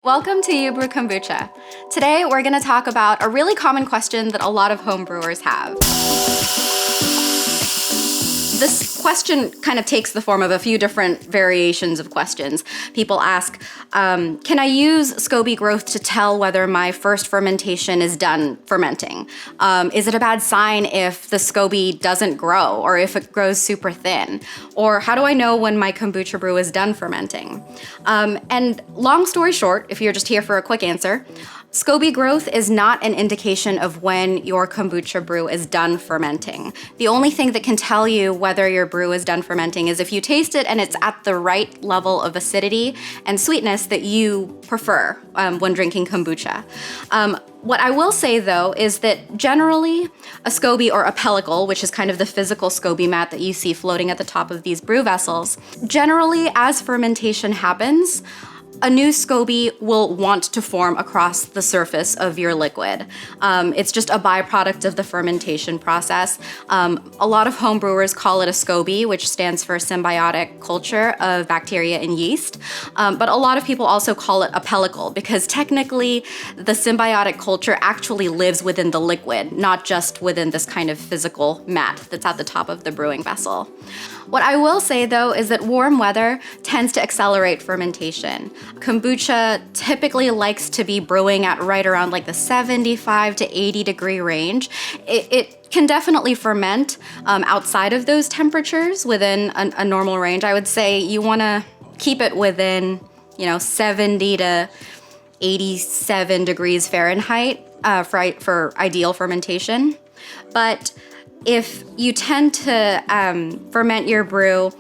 Welcome to You Brew Kombucha. Today we're going to talk about a really common question that a lot of home brewers have. This question kind of takes the form of a few different variations of questions. People ask, can I use SCOBY growth to tell whether my first fermentation is done fermenting? Is it a bad sign if the SCOBY doesn't grow or if it grows super thin? Or how do I know when my kombucha brew is done fermenting? And long story short, if you're just here for a quick answer, SCOBY growth is not an indication of when your kombucha brew is done fermenting. The only thing that can tell you whether your brew is done fermenting is if you taste it and it's at the right level of acidity and sweetness that you prefer when drinking kombucha. What I will say though is that generally a SCOBY or a pellicle, which is kind of the physical SCOBY mat that you see floating at the top of these brew vessels, generally as fermentation happens, a new SCOBY will want to form across the surface of your liquid. It's just a byproduct of the fermentation process. A lot of home brewers call it a SCOBY, which stands for symbiotic culture of bacteria and yeast. But a lot of people also call it a pellicle because technically the symbiotic culture actually lives within the liquid, not just within this kind of physical mat that's at the top of the brewing vessel. What I will say though is that warm weather tends to accelerate fermentation. Kombucha typically likes to be brewing at right around like the 75 to 80 degree range. It can definitely ferment outside of those temperatures within a normal range. I would say you want to keep it within 70 to 87 degrees Fahrenheit for ideal fermentation. But if you tend to ferment your brew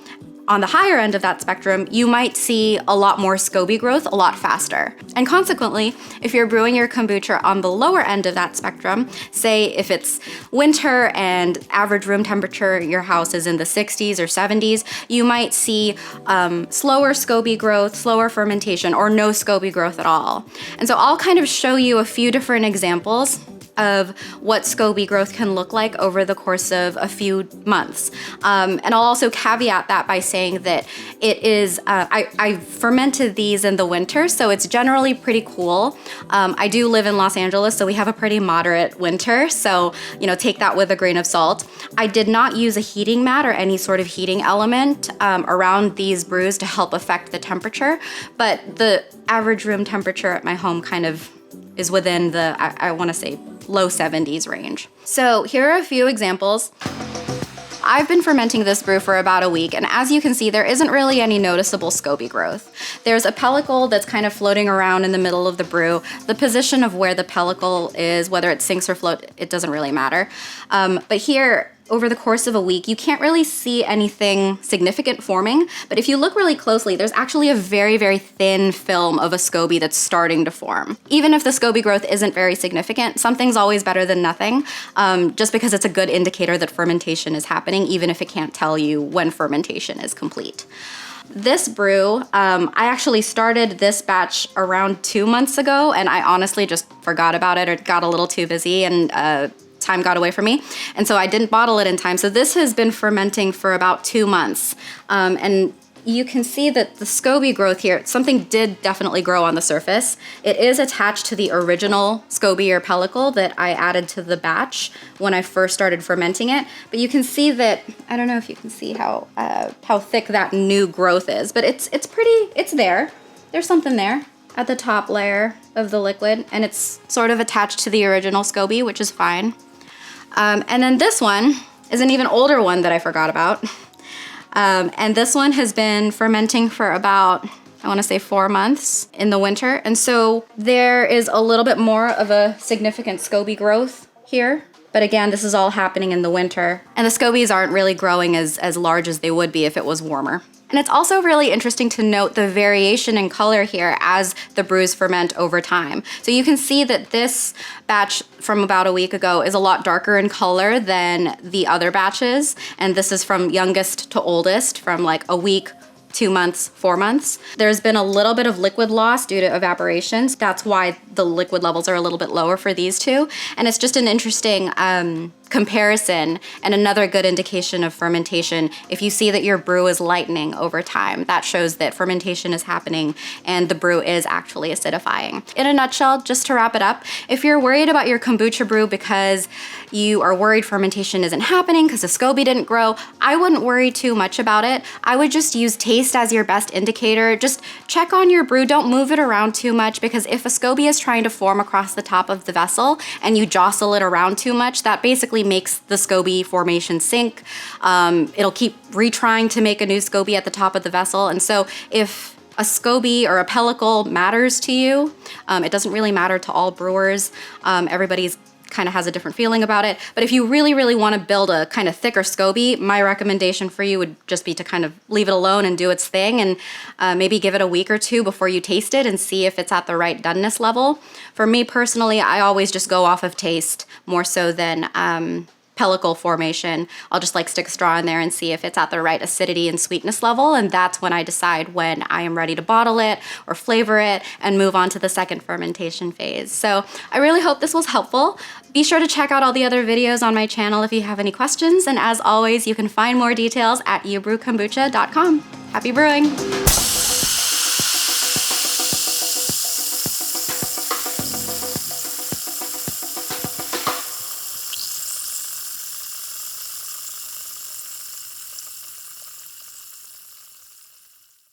on the higher end of that spectrum, you might see a lot more SCOBY growth a lot faster. And consequently, if you're brewing your kombucha on the lower end of that spectrum, say if it's winter and average room temperature in your house is in the 60s or 70s, you might see slower SCOBY growth, slower fermentation, or no SCOBY growth at all. And so I'll kind of show you a few different examples of what SCOBY growth can look like over the course of a few months. And I'll also caveat that by saying that it is, I fermented these in the winter, so it's generally pretty cool. I do live in Los Angeles, so we have a pretty moderate winter, so take that with a grain of salt. I did not use a heating mat or any sort of heating element around these brews to help affect the temperature, but the average room temperature at my home kind of is within the, I want to say, low 70s range. So here are a few examples. I've been fermenting this brew for about a week, and as you can see, there isn't really any noticeable SCOBY growth. There's a pellicle that's kind of floating around in the middle of the brew. The position of where the pellicle is, whether it sinks or floats, it doesn't really matter. But here, over the course of a week, you can't really see anything significant forming, but if you look really closely, there's actually a very, very thin film of a SCOBY that's starting to form. Even if the SCOBY growth isn't very significant, something's always better than nothing, just because it's a good indicator that fermentation is happening, even if it can't tell you when fermentation is complete. This brew, I actually started this batch around 2 months ago, and I honestly just forgot about it or got a little too busy and time got away from me. And so I didn't bottle it in time. So this has been fermenting for about 2 months. And you can see that the SCOBY growth here, something did definitely grow on the surface. It is attached to the original SCOBY or pellicle that I added to the batch when I first started fermenting it. But you can see that, I don't know if you can see how thick that new growth is, but it's there. There's something there at the top layer of the liquid, and it's sort of attached to the original SCOBY, which is fine. And then this one is an even older one that I forgot about. And this one has been fermenting for about, I want to say 4 months in the winter. And so there is a little bit more of a significant SCOBY growth here. But again, this is all happening in the winter. And the SCOBYs aren't really growing as large as they would be if it was warmer. And it's also really interesting to note the variation in color here as the brews ferment over time. So you can see that this batch from about a week ago is a lot darker in color than the other batches. And this is from youngest to oldest, from like a week 2 months, 4 months. There's been a little bit of liquid loss due to evaporations. That's why the liquid levels are a little bit lower for these two. And it's just an interesting comparison and another good indication of fermentation. If you see that your brew is lightening over time, that shows that fermentation is happening and the brew is actually acidifying. In a nutshell, just to wrap it up, if you're worried about your kombucha brew because you are worried fermentation isn't happening because the SCOBY didn't grow, I wouldn't worry too much about it. I would just use taste as your best indicator. Just check on your brew, don't move it around too much, because if a SCOBY is trying to form across the top of the vessel and you jostle it around too much, that basically makes the SCOBY formation sink. It'll keep retrying to make a new SCOBY at the top of the vessel. And so if a SCOBY or a pellicle matters to you, it doesn't really matter to all brewers. Everybody's kind of has a different feeling about it. But if you really, really want to build a kind of thicker SCOBY, my recommendation for you would just be to kind of leave it alone and do its thing, and maybe give it a week or two before you taste it and see if it's at the right doneness level. For me personally, I always just go off of taste more so than pellicle formation. I'll just like stick a straw in there and see if it's at the right acidity and sweetness level, and that's when I decide when I am ready to bottle it or flavor it and move on to the second fermentation phase. So I really hope this was helpful. Be sure to check out all the other videos on my channel if you have any questions, and as always, you can find more details at youbrewkombucha.com. Happy brewing!